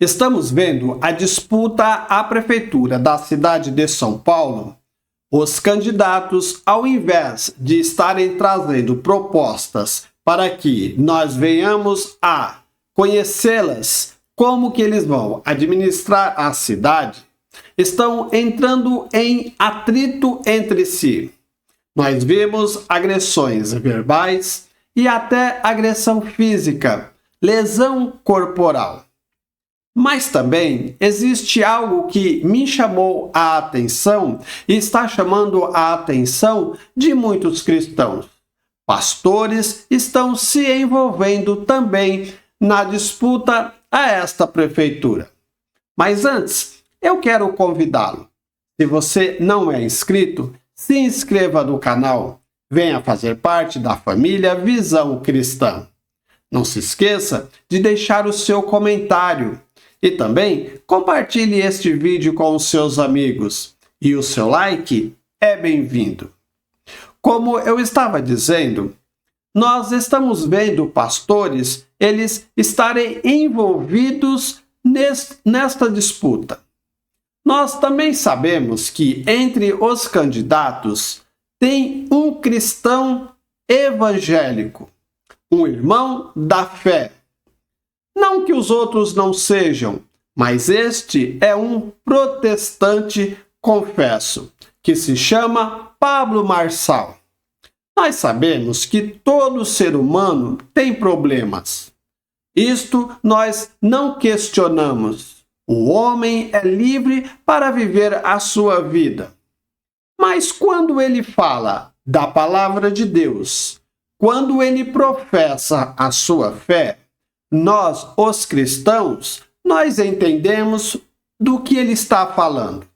Estamos vendo a disputa à prefeitura da cidade de São Paulo. Os candidatos, ao invés de estarem trazendo propostas para que nós venhamos a conhecê-las, como que eles vão administrar a cidade, estão entrando em atrito entre si. Nós vemos agressões verbais e até agressão física, lesão corporal. Mas também existe algo que me chamou a atenção e está chamando a atenção de muitos cristãos. Pastores estão se envolvendo também na disputa a esta prefeitura. Mas antes, eu quero convidá-lo. Se você não é inscrito, se inscreva no canal. Venha fazer parte da família Visão Cristã. Não se esqueça de deixar o seu comentário. E também compartilhe este vídeo com os seus amigos. E o seu like é bem-vindo. Como eu estava dizendo, nós estamos vendo pastores, eles estarem envolvidos nesta disputa. Nós também sabemos que entre os candidatos tem um cristão evangélico, um irmão da fé. Não que os outros não sejam, mas este é um protestante, confesso, que se chama Pablo Marçal. Nós sabemos que todo ser humano tem problemas. Isto nós não questionamos. O homem é livre para viver a sua vida. Mas quando ele fala da palavra de Deus, quando ele professa a sua fé, nós, os cristãos, nós entendemos do que ele está falando.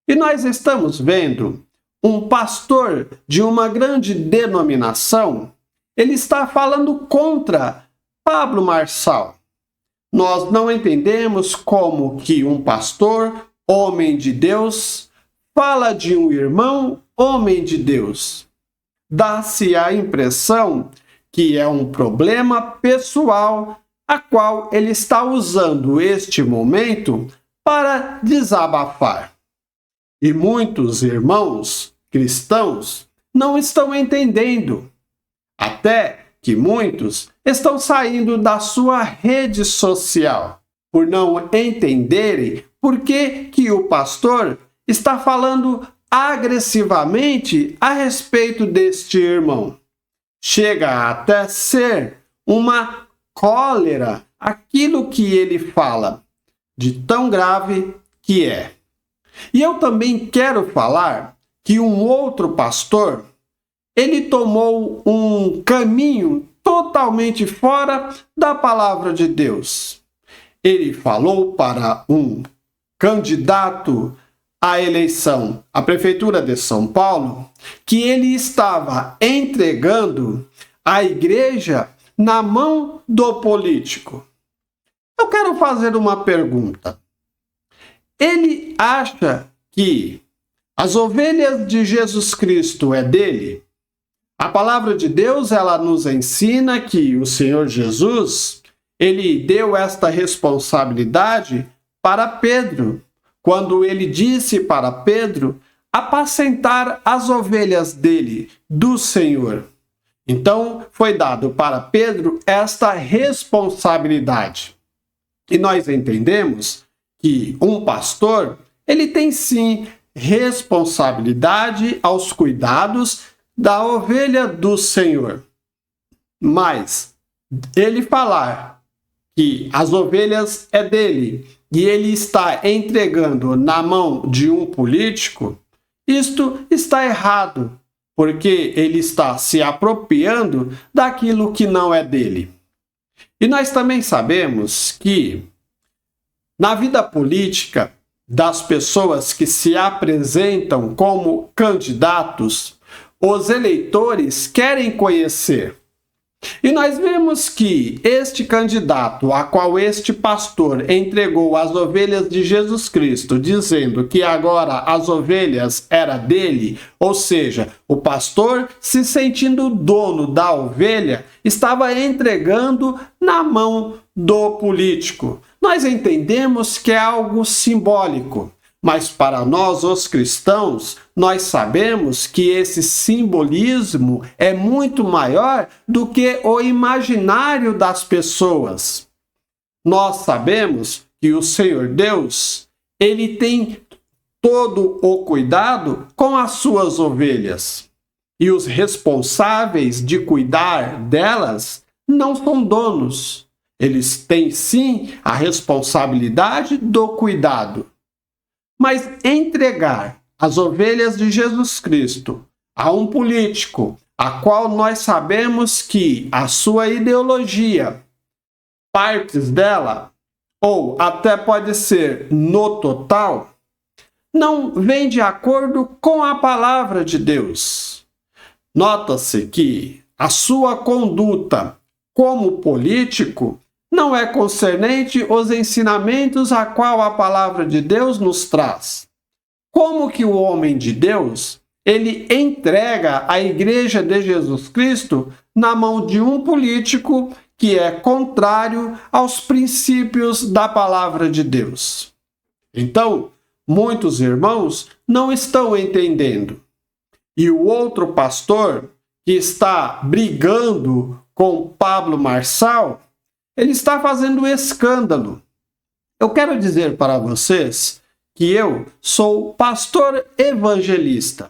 E nós estamos vendo um pastor de uma grande denominação, ele está falando contra Pablo Marçal. Nós não entendemos como que um pastor, homem de Deus, fala de um irmão, homem de Deus. Dá-se a impressão que é um problema pessoal a qual ele está usando este momento para desabafar. E muitos irmãos cristãos não estão entendendo. Até que muitos estão saindo da sua rede social por não entenderem por que o pastor está falando agressivamente a respeito deste irmão. Chega até ser uma cólera aquilo que ele fala, de tão grave que é. E eu também quero falar que um outro pastor, ele tomou um caminho totalmente fora da palavra de Deus. Ele falou para um candidato à eleição à prefeitura de São Paulo que ele estava entregando a igreja na mão do político. Eu quero fazer uma pergunta. Ele acha que as ovelhas de Jesus Cristo é dele? A palavra de Deus, ela nos ensina que o Senhor Jesus, ele deu esta responsabilidade para Pedro, quando ele disse para Pedro apacentar as ovelhas dele, do Senhor. Então, foi dado para Pedro esta responsabilidade. E nós entendemos que um pastor, ele tem sim responsabilidade aos cuidados da ovelha do Senhor. Mas ele falar que as ovelhas é dele e ele está entregando na mão de um político, isto está errado, porque ele está se apropriando daquilo que não é dele. E nós também sabemos que na vida política das pessoas que se apresentam como candidatos, os eleitores querem conhecer. E nós vemos que este candidato, a qual este pastor entregou as ovelhas de Jesus Cristo, dizendo que agora as ovelhas era dele, ou seja, o pastor, se sentindo dono da ovelha, estava entregando na mão do político. Nós entendemos que é algo simbólico, mas para nós, os cristãos, nós sabemos que esse simbolismo é muito maior do que o imaginário das pessoas. Nós sabemos que o Senhor Deus, ele tem todo o cuidado com as suas ovelhas. E os responsáveis de cuidar delas não são donos. Eles têm sim a responsabilidade do cuidado. Mas entregar as ovelhas de Jesus Cristo a um político, a qual nós sabemos que a sua ideologia, partes dela, ou até pode ser no total, não vem de acordo com a palavra de Deus. Nota-se que a sua conduta como político não é concernente aos ensinamentos a qual a palavra de Deus nos traz. Como que o homem de Deus, ele entrega a igreja de Jesus Cristo na mão de um político que é contrário aos princípios da palavra de Deus? Então, muitos irmãos não estão entendendo. E o outro pastor que está brigando com Pablo Marçal, ele está fazendo escândalo. Eu quero dizer para vocês que eu sou pastor evangelista.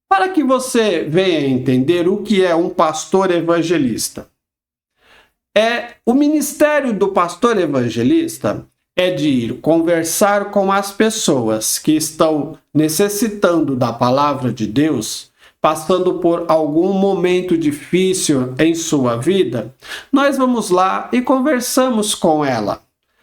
Para que você venha entender o que é um pastor evangelista. O ministério do pastor evangelista é de ir conversar com as pessoas que estão necessitando da palavra de Deus, passando por algum momento difícil em sua vida. Nós vamos lá e conversamos com ela.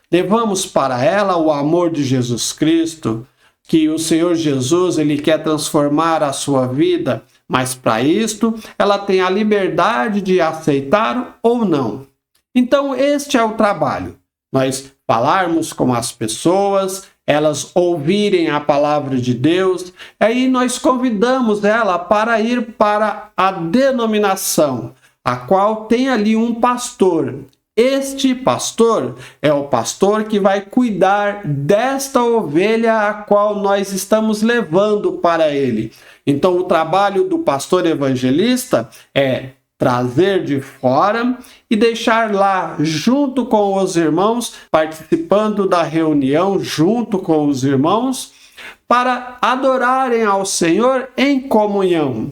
Levamos para ela o amor de Jesus Cristo, que o Senhor Jesus, ele quer transformar a sua vida, mas para isto ela tem a liberdade de aceitar ou não. Então este é o trabalho. Nós falarmos com as pessoas, elas ouvirem a palavra de Deus, aí nós convidamos ela para ir para a denominação, a qual tem ali um pastor. Este pastor é o pastor que vai cuidar desta ovelha a qual nós estamos levando para ele. Então o trabalho do pastor evangelista é trazer de fora e deixar lá junto com os irmãos, participando da reunião junto com os irmãos, para adorarem ao Senhor em comunhão.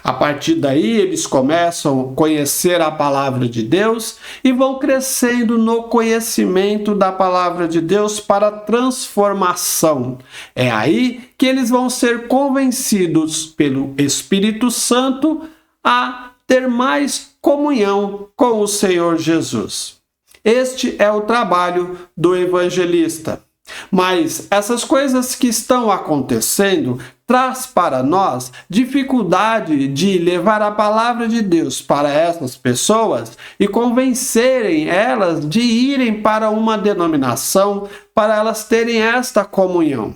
A partir daí, eles começam a conhecer a palavra de Deus e vão crescendo no conhecimento da palavra de Deus para transformação. É aí que eles vão ser convencidos pelo Espírito Santo a ter mais comunhão com o Senhor Jesus. Este é o trabalho do evangelista. Mas essas coisas que estão acontecendo traz para nós dificuldade de levar a palavra de Deus para essas pessoas e convencerem elas de irem para uma denominação para elas terem esta comunhão.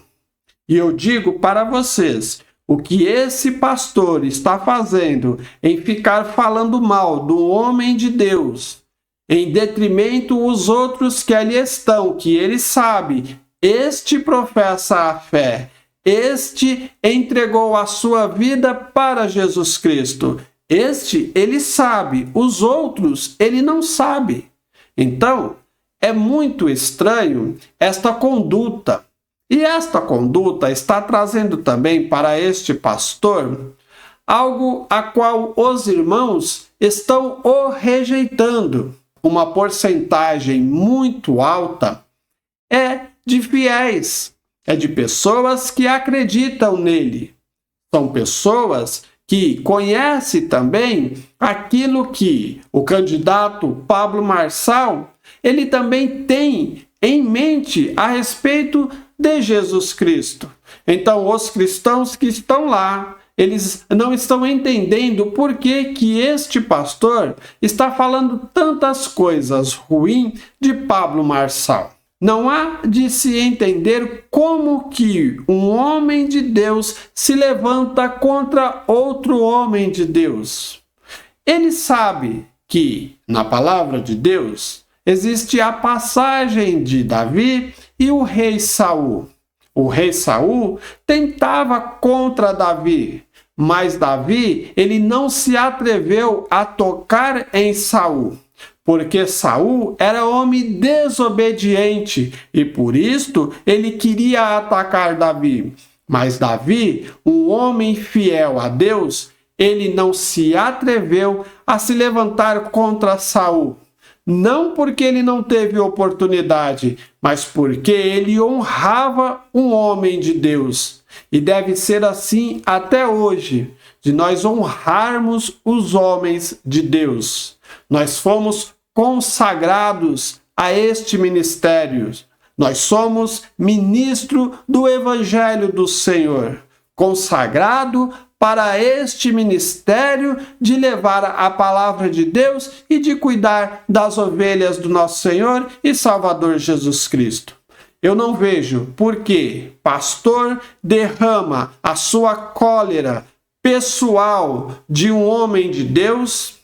E eu digo para vocês, o que esse pastor está fazendo em ficar falando mal do homem de Deus, em detrimento os outros que ali estão, que ele sabe, este professa a fé, este entregou a sua vida para Jesus Cristo, este ele sabe, os outros ele não sabe. Então, é muito estranho esta conduta. E esta conduta está trazendo também para este pastor algo a qual os irmãos estão o rejeitando. Uma porcentagem muito alta é de fiéis, é de pessoas que acreditam nele. São pessoas que conhecem também aquilo que o candidato Pablo Marçal, ele também tem em mente a respeito de Jesus Cristo. Então, os cristãos que estão lá, eles não estão entendendo por que este pastor está falando tantas coisas ruins de Pablo Marçal. Não há de se entender como que um homem de Deus se levanta contra outro homem de Deus. Ele sabe que, na palavra de Deus, existe a passagem de Davi e o rei Saul. O rei Saul tentava contra Davi, mas Davi, ele não se atreveu a tocar em Saul, porque Saul era homem desobediente e por isto ele queria atacar Davi. Mas Davi, um homem fiel a Deus, ele não se atreveu a se levantar contra Saul. Não porque ele não teve oportunidade, mas porque ele honrava um homem de Deus. E deve ser assim até hoje, de nós honrarmos os homens de Deus. Nós fomos consagrados a este ministério. Nós somos ministro do Evangelho do Senhor, consagrado para este ministério de levar a palavra de Deus e de cuidar das ovelhas do nosso Senhor e Salvador Jesus Cristo. Eu não vejo por que pastor derrama a sua cólera pessoal de um homem de Deus.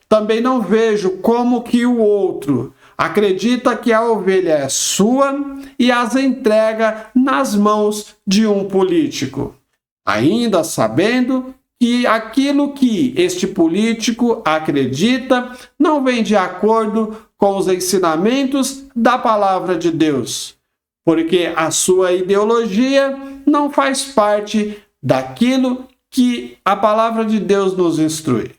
Também não vejo como que o outro acredita que a ovelha é sua e as entrega nas mãos de um político, ainda sabendo que aquilo que este político acredita não vem de acordo com os ensinamentos da palavra de Deus, porque a sua ideologia não faz parte daquilo que a palavra de Deus nos instrui.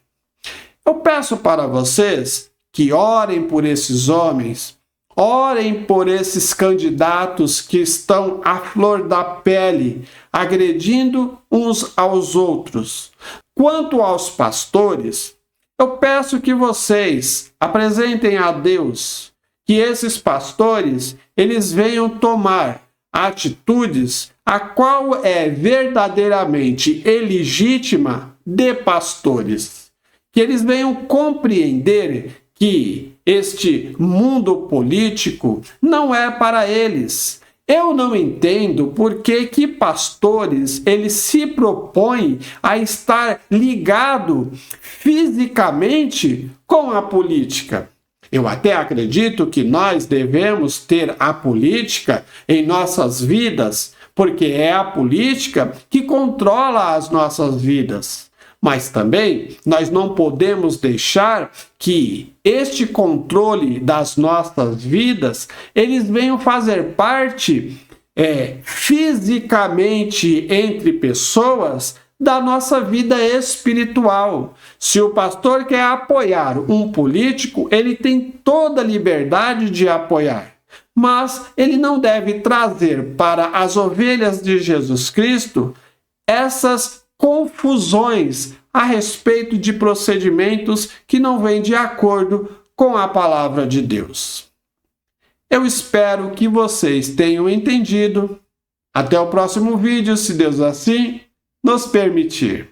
Eu peço para vocês que orem por esses homens, orem por esses candidatos que estão à flor da pele, agredindo uns aos outros. Quanto aos pastores, eu peço que vocês apresentem a Deus que esses pastores, eles venham tomar atitudes a qual é verdadeiramente ilegítima de pastores. Que eles venham compreender que este mundo político não é para eles. Eu não entendo por que pastores eles se propõem a estar ligado fisicamente com a política. Eu até acredito que nós devemos ter a política em nossas vidas, porque é a política que controla as nossas vidas. Mas também nós não podemos deixar que este controle das nossas vidas, eles venham fazer parte fisicamente entre pessoas da nossa vida espiritual. Se o pastor quer apoiar um político, ele tem toda a liberdade de apoiar. Mas ele não deve trazer para as ovelhas de Jesus Cristo essas confusões a respeito de procedimentos que não vêm de acordo com a palavra de Deus. Eu espero que vocês tenham entendido. Até o próximo vídeo, se Deus assim nos permitir.